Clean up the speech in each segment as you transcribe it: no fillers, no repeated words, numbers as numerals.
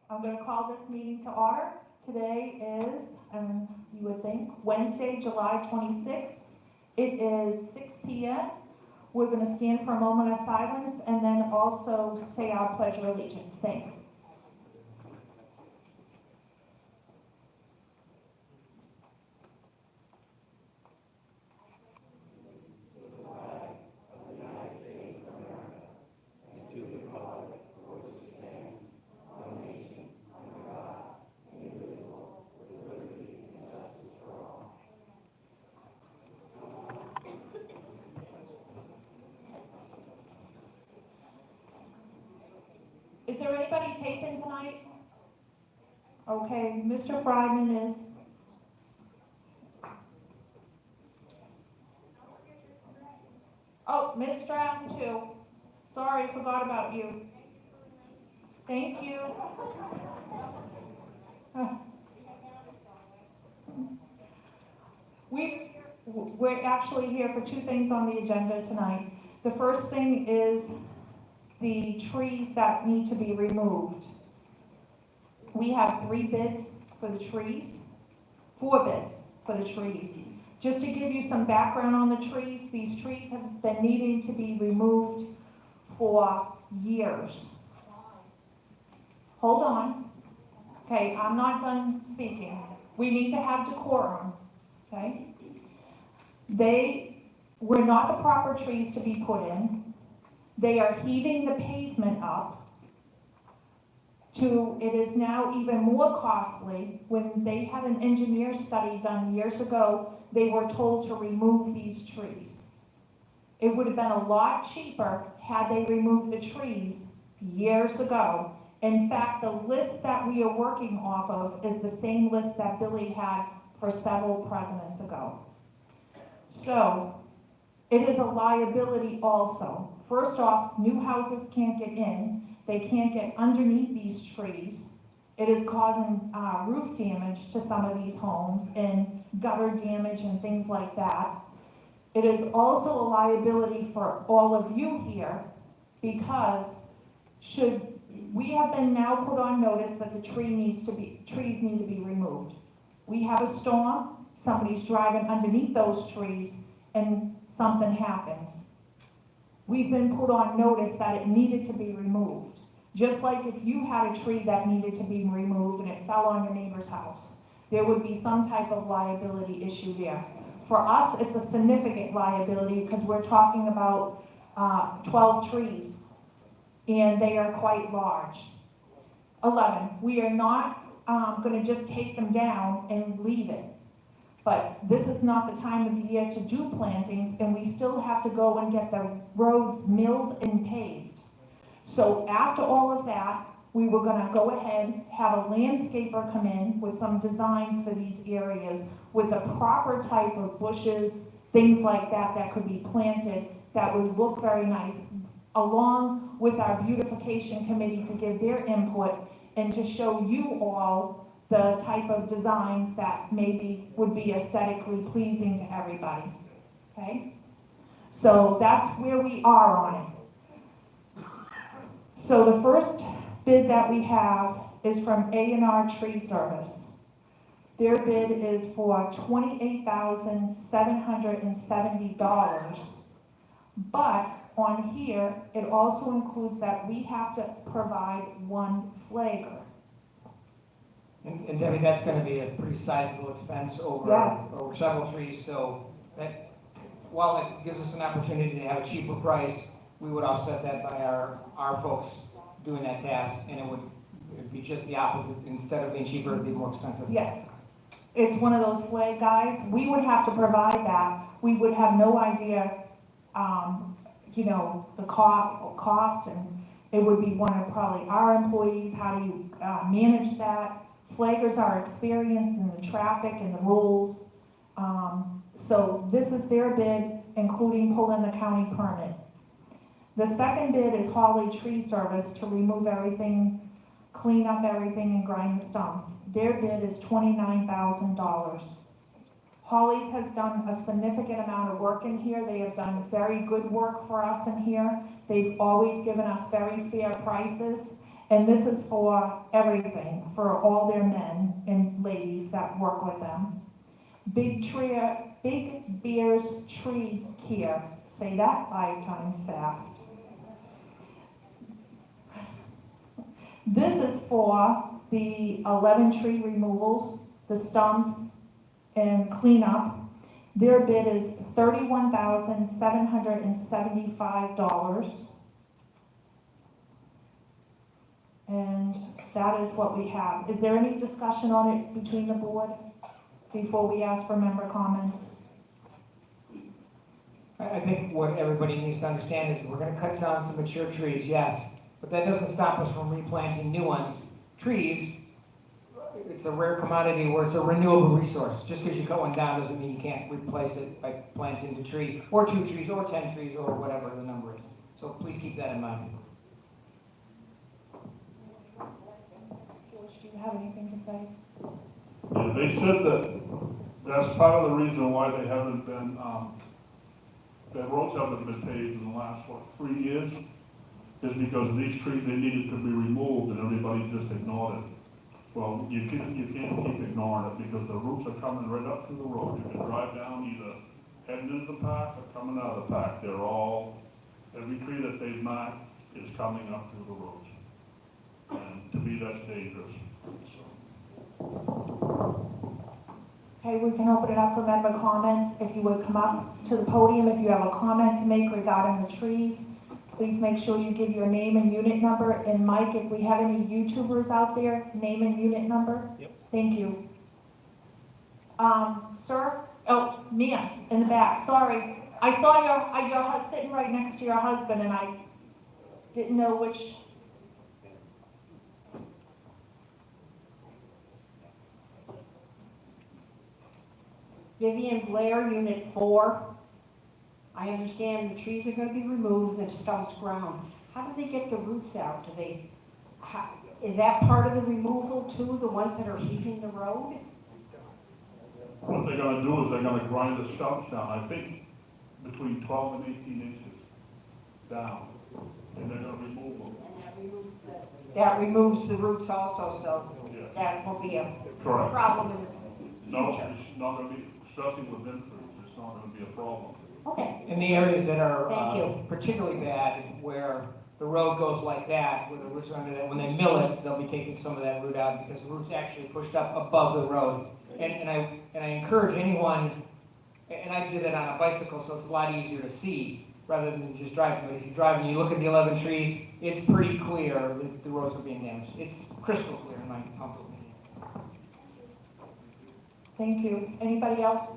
I'm going to call this meeting to order. Today is, you would think, Wednesday, July 26th. It is 6 p.m. We're going to stand for a moment of silence and then also say our Pledge of Allegiance. Thanks. Is there anybody taping tonight? Okay, Mr. Friedman is. Oh, Miss Stratton too. Sorry, forgot about you. Thank you. We're actually here for two things on the agenda tonight. The first thing is the trees that need to be removed. We have 3 bids for the trees, 4 bids for the trees. Just to give you some background on the trees, these trees have been needing to be removed for years. Hold on. Okay, I'm not done speaking. We need to have decorum, okay? They were not the proper trees to be put in. They are heaving the pavement up. It is now even more costly. When they had an engineer study done years ago, they were told to remove these trees. It would have been a lot cheaper had they removed the trees years ago. In fact, the list that we are working off of is the same list that Billy had for several presidents ago. So, it is a liability also. First off, new houses can't get in. They can't get underneath these trees. It is causing roof damage to some of these homes and gutter damage and things like that. It is also a liability for all of you here because we have been now put on notice that the trees need to be removed. We have a storm, somebody's driving underneath those trees and something happens. We've been put on notice that it needed to be removed. Just like if you had a tree that needed to be removed and it fell on your neighbor's house, there would be some type of liability issue there. For us, it's a significant liability because we're talking about 12 trees, and they are quite large. 11, we are not going to just take them down and leave it. But this is not the time of the year to do plantings, and we still have to go and get the roads milled and paved. So after all of that, we were going to go ahead, have a landscaper come in with some designs for these areas with the proper type of bushes, things like that could be planted that would look very nice, along with our beautification committee to give their input and to show you all the type of designs that maybe would be aesthetically pleasing to everybody, okay? So that's where we are on it. So the first bid that we have is from A&R Tree Service. Their bid is for $28,770, but on here, it also includes that we have to provide 1 flagger. And Debbie, that's going to be a pretty sizable expense over several trees, so that, while it gives us an opportunity to have a cheaper price, we would offset that by our folks doing that task, and it would be just the opposite. Instead of being cheaper, it would be more expensive. Yes. It's one of those flag guys. We would have to provide that. We would have no idea, the cost, and it would be one of probably our employees. How do you manage that? Flaggers are experienced in the traffic and the rules. So this is their bid, including pulling the county permit. The second bid is Hawley Tree Service to remove everything, clean up everything and grind the stumps. Their bid is $29,000. Hawley's has done a significant amount of work in here. They have done very good work for us in here. They've always given us very fair prices. And this is for everything, for all their men and ladies that work with them. Big Bear's Tree Care, say that 5 times fast. This is for the 11 tree removals, the stumps, and cleanup. Their bid is $31,775. And that is what we have. Is there any discussion on it between the board before we ask for member comments? I think what everybody needs to understand is we're gonna cut down some mature trees, yes, but that doesn't stop us from replanting new ones. Trees, it's a rare commodity where it's a renewable resource. Just because you cut one down doesn't mean you can't replace it by planting a tree, or 2 trees, or 10 trees, or whatever the number is. So please keep that in mind. George, do you have anything to say? Yeah, they said that that's part of the reason why they haven't been, the roads haven't been paved in the last, 3 years? Is because these trees, they needed to be removed and everybody just ignored it. Well, you can't keep ignoring it because the roots are coming right up to the road. You can drive down either heading into the park or coming out of the park. They're all, every tree that they've marked is coming up through the roads. And to me, that's dangerous. Okay, we can open it up for member comments. If you would come up to the podium, if you have a comment to make regarding the trees, please make sure you give your name and unit number. And Mike, if we have any YouTubers out there, name and unit number? Yep. Thank you. Sir? Oh, Mia, in the back, sorry. I saw you're sitting right next to your husband and I didn't know which. Vivian Blair, Unit 4. I understand the trees are going to be removed and stumps ground. How do they get the roots out? Is that part of the removal too, the ones that are leaving the road? What they're gonna do is they're gonna grind the stumps down, I think between 12 and 18 inches down, and they're gonna remove them. That removes the roots also, so Yeah. that will be a Correct. problem in the No, future. it's not gonna be, especially with infants, it's not gonna be a problem. Okay, In the areas that are Thank you. particularly bad, where the road goes like that, where the roots are under that, when they mill it, they'll be taking some of that root out because the root's actually pushed up above the road. And I encourage anyone, and I did it on a bicycle, so it's a lot easier to see rather than just driving. But if you drive and you look at the 11 trees, it's pretty clear that the roads are being damaged. It's crystal clear in my humble opinion. Thank you. Anybody else?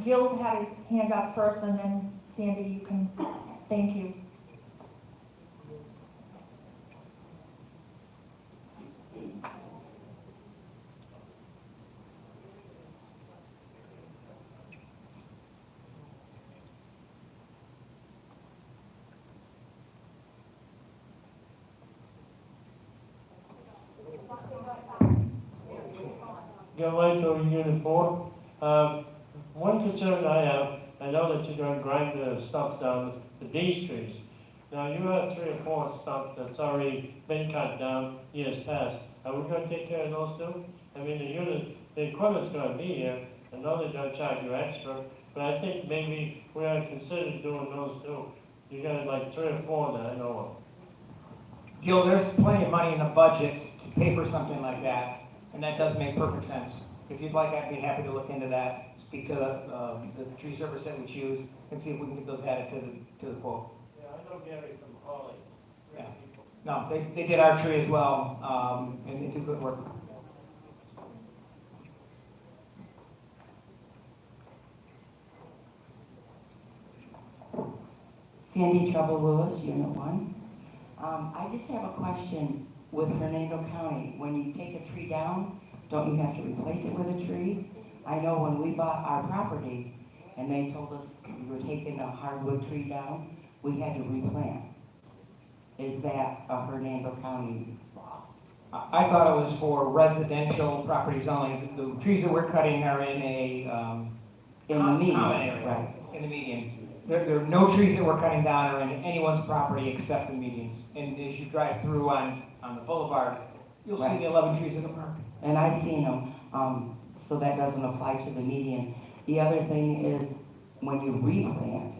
Gil had his hand up first and then Sandy, you can, thank you. Go right to Unit 4. One concern I have, I know that you're going to grind the stumps down with these trees. Now, you have 3 or 4 stumps that's already been cut down years past. Are we going to take care of those too? I mean, the equipment's going to be here. I know they're going to charge you extra, but I think maybe we ought to consider doing those too. You got like 3 or 4 that I know of. Gil, there's plenty of money in the budget to pay for something like that, and that does make perfect sense. If you'd like, I'd be happy to look into that, speak to the tree service that we choose, and see if we can get those added to the quote. Yeah, I know Gary from Holly. Yeah. No, they did our tree as well, and they do good work. Sandy Trouble Lewis, Unit 1. I just have a question with Hernando County. When you take a tree down, don't you have to replace it with a tree? I know when we bought our property and they told us we were taking a hardwood tree down, we had to replant. Is that a Hernando County law? I thought it was for residential properties only. The trees that we're cutting are in a In the median, common area, right. in the median. There are no trees that we're cutting down or in anyone's property except the medians. And as you drive through on the boulevard, you'll see Right. the 11 trees in the park. And I've seen them, so that doesn't apply to the median. The other thing is, when you replant,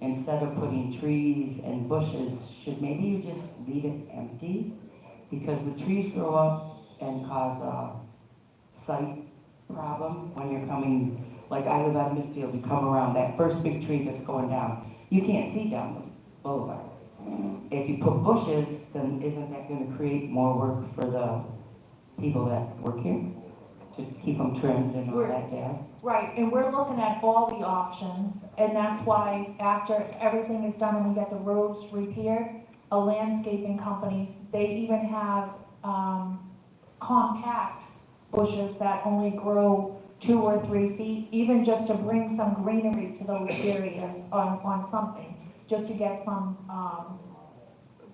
instead of putting trees and bushes, maybe you just leave it empty? Because the trees grow up and cause a sight problem when you're coming, like I live on Midfield, you come around that first big tree that's going down, you can't see down the boulevard. If you put bushes, then isn't that gonna create more work for the people that work here? To keep them trimmed and all that jazz? Right, and we're looking at all the options, and that's why after everything is done and we get the roads repaired, a landscaping company, they even have, compact bushes that only grow 2 or 3 feet, even just to bring some greenery to those areas on something, just to get some,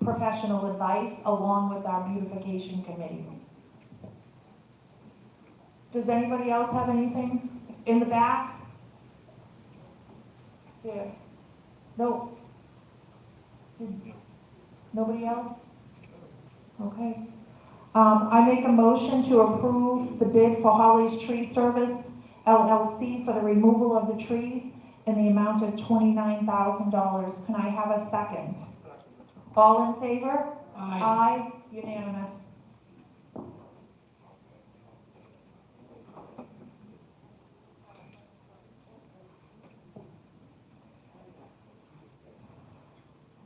professional advice along with our beautification committee. Does anybody else have anything in the back? Here. No. Nobody else? Okay. I make a motion to approve the bid for Holly's Tree Service LLC for the removal of the trees in the amount of $29,000. Can I have a second? All in favor? Aye. Unanimous.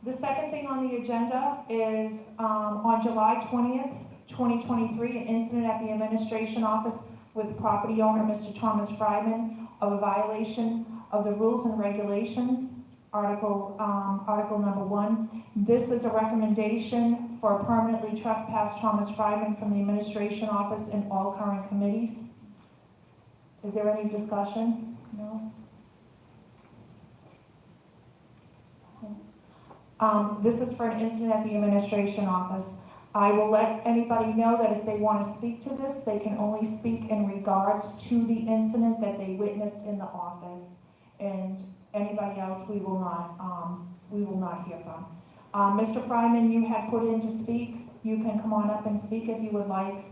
The second thing on the agenda is, on July 20th, 2023, an incident at the administration office with property owner Mr. Thomas Fryman of a violation of the rules and regulations, article number 1. This is a recommendation for permanently trespass Thomas Fryman from the administration office and all current committees. Is there any discussion? No? This is for an incident at the administration office. I will let anybody know that if they want to speak to this, they can only speak in regards to the incident that they witnessed in the office. And anybody else we will not hear from. Mr. Fryman, you had put in to speak. You can come on up and speak if you would like.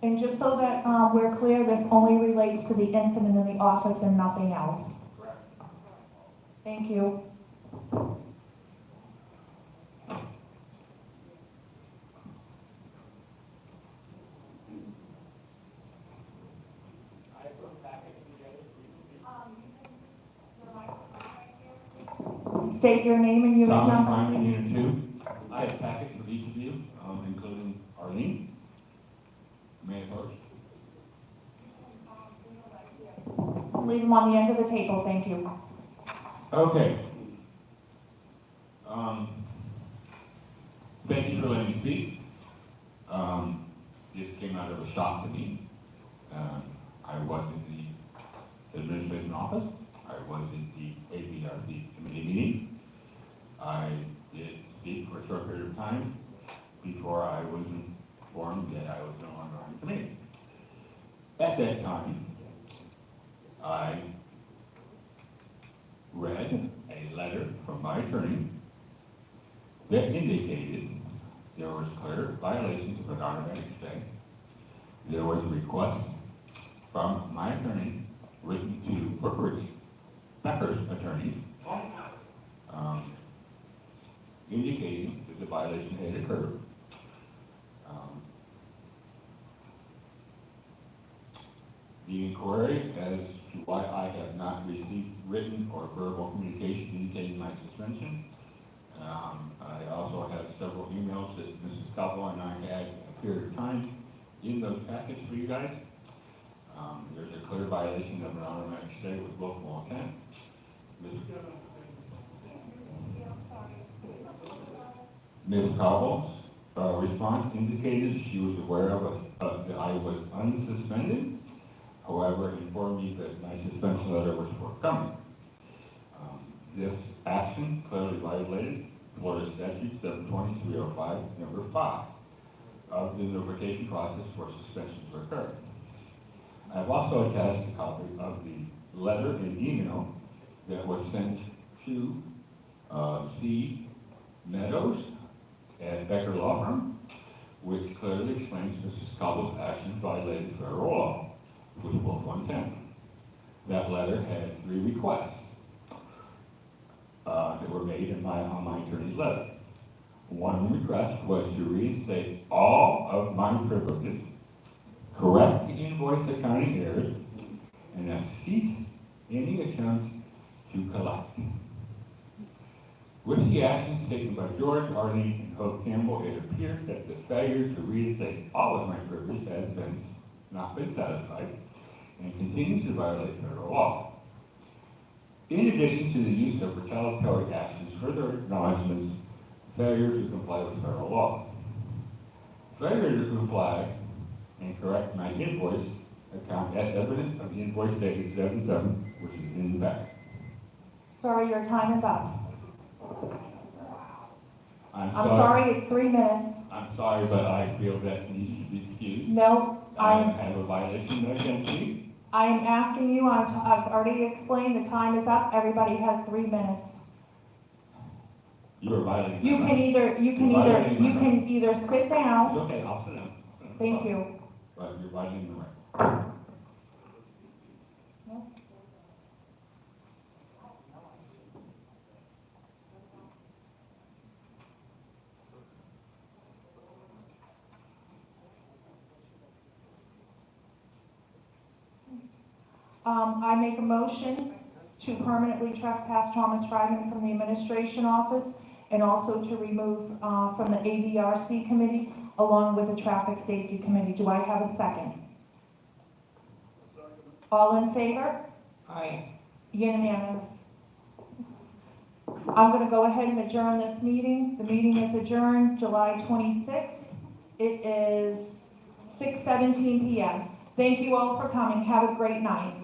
And just so that we're clear, this only relates to the incident in the office and nothing else. Correct. Thank you. State your name and unit Thomas number. Fryman, Unit 2. I have packets for each of you, including Arlene. May I first? Leave them on the end of the table, thank you. Okay. Thank you for letting me speak. This came out of a shock to me. I was in the administration office. I was in the APRC committee meeting. I did speak for a short period of time before I was informed that I was no longer on the committee. At that time, I read a letter from my attorney that indicated there was clear violations of an automatic stay. There was a request from my attorney written to Brookridge, Becker's attorney, indicating that the violation had occurred. The inquiry as to why I have not received written or verbal communication indicating my suspension. I also have several emails that Mrs. Caldwell and I had a period of time in those packets for you guys. There's a clear violation of an automatic stay with local intent. Ms. Caldwell's response indicated she was aware of that I was unsuspended. However, informed me that my suspension letter was forthcoming. This action clearly violated Florida Statute 72305, number 5, of the notification process for suspensions or occurring. I have also attached a copy of the letter and email that was sent to C. Meadows at Becker Law Firm, which clearly explains Mrs. Cobble's actions violated federal law, which was 110. That letter had 3 requests that were made on my attorney's letter. One request was to reinstate all of my privileges, correct the invoice accounting errors, and have ceased any attempt to collect. With the actions taken by George, Arlene, and Hope Campbell, it appears that the failure to reinstate all of my privileges has not been satisfied and continues to violate federal law. In addition to the use of retaliatory actions, further acknowledgements failure to comply with federal law. Failure to comply and correct my invoice account as evidence of the invoice dated 7/7, which is in the back. Sorry, your time is up. I'm I'm sorry, it's 3 minutes. I'm sorry, but I feel that needs to be excused. No, I have a violation against you. I am asking you, I've already explained, the time is up, everybody has 3 minutes. You are violating. You my can rights. you can either sit It's down, okay, I'll sit down. thank you. But you're violating the right. I make a motion to permanently trespass Thomas Friedman from the administration office and also to remove, from the ADRC committee along with the traffic safety committee. Do I have a second? All in favor? Aye. Unanimous. I'm going to go ahead and adjourn this meeting. The meeting is adjourned July 26th. It is 6:17 p.m. Thank you all for coming. Have a great night.